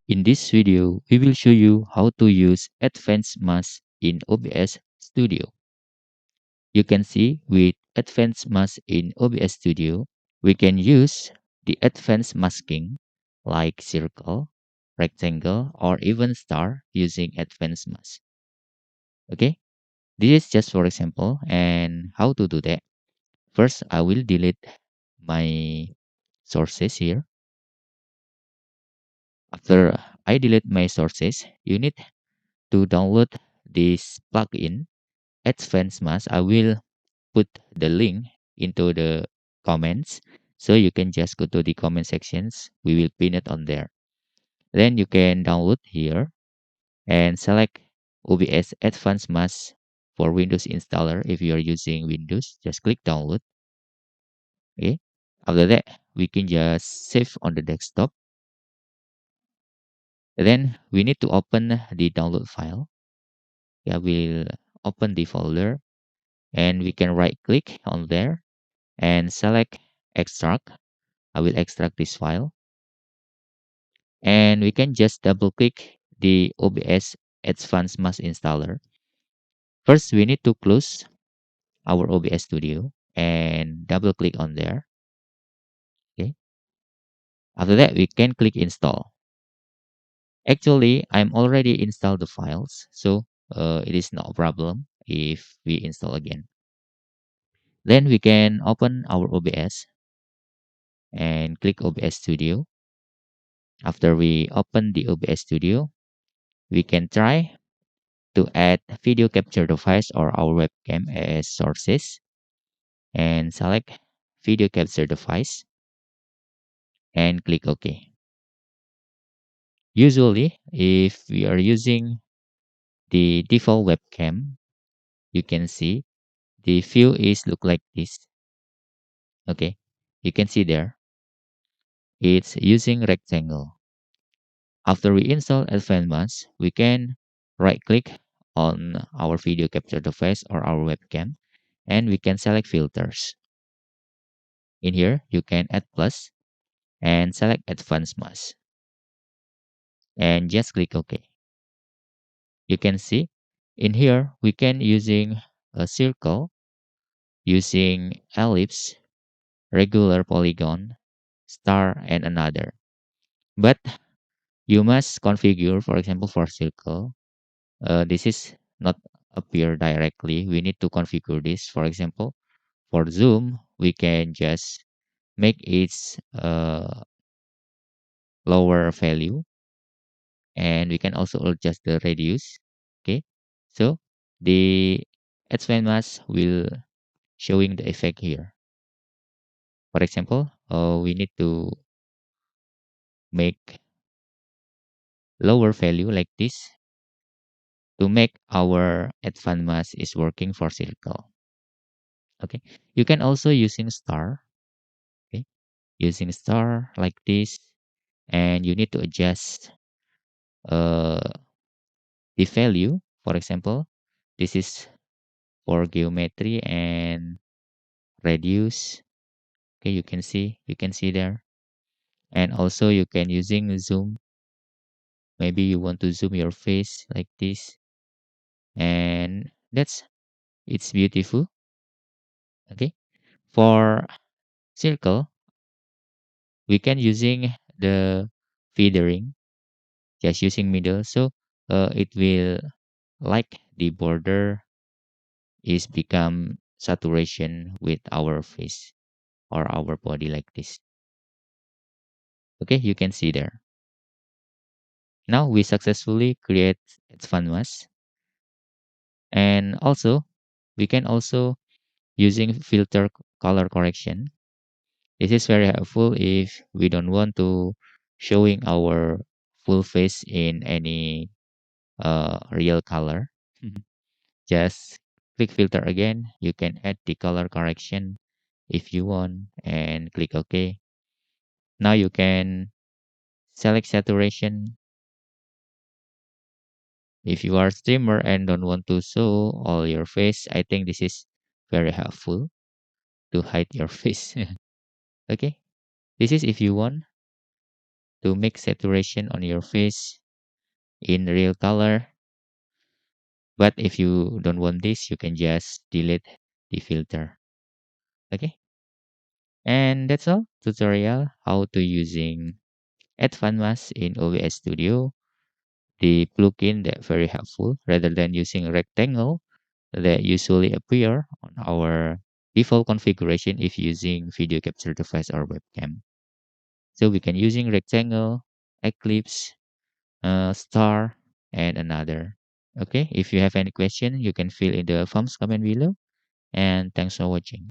In this video, we will show you how to use advanced mask in OBS Studio. You can see with advanced mask in OBS Studio, we can use the advanced masking like circle, rectangle, or even star using advanced mask. Okay, this is just for example and how to do that. First, I will delete my sources here. After I delete my sources, you need to download this plugin advanced mask. I will put the link into the comments, so you can just go to the comment sections. We will pin it on there. Then you can download here and select OBS advanced mask for Windows installer. If you are using Windows, just click download. Okay, after that we can just save on the desktop. Then we need to open the download file. Yeah, we'll open the folder and we can right click on there and select extract. I will extract this file and we can just double click the OBS Advanced Mask installer. First, we need to close our OBS Studio and double click on there. Okay. After that, we can click install. Actually, I'm already installed the files, so it is no problem if we install again. Then we can open our OBS and click OBS Studio. After we open the OBS Studio, we can try to add video capture device or our webcam as sources and select video capture device and click OK. Usually, if we are using the default webcam, you can see the view is look like this. Okay, you can see there it's using rectangle. After we install Advanced Mask, we can right click on our video capture device or our webcam and we can select filters. In here, you can add plus and select Advanced Mask and just click OK. You can see in here we can using a circle, using ellipse, regular polygon, star, and another. But you must configure, for example, for circle, this is not appear directly. We need to configure this. For example, for zoom, we can just make its lower value and we can also adjust the radius. Okay, so the advanced mask will showing the effect here. For example, we need to make lower value like this to make our advanced mask is working for circle. Okay, you can also using star. Okay, using star like this, and you need to adjust uh, the value. For example, this is for geometry and radius. Okay, you can see there, and also you can using zoom. Maybe you want to zoom your face like this, and it's beautiful. Okay, for circle, we can using the feathering, just using middle, so it will like the border is become saturation with our face or our body like this. Okay, you can see there. Now we successfully create its canvas, and also we can also using filter color correction. This is very helpful if we don't want to showing our full face in any real color. Just click filter again. You can add the color correction if you want and click OK. Now you can select saturation. If you are streamer and don't want to show all your face, I think this is very helpful to hide your face. Okay, this is if you want to make saturation on your face in real color. But if you don't want this, you can just delete the filter. Okay. And that's all tutorial how to using add fun mask in OBS Studio. The plugin that very helpful rather than using rectangle that usually appear on our default configuration if using video capture device or webcam. So we can using rectangle, eclipse, star, and another. Okay, if you have any question, you can fill in the forms comment below. And thanks for watching.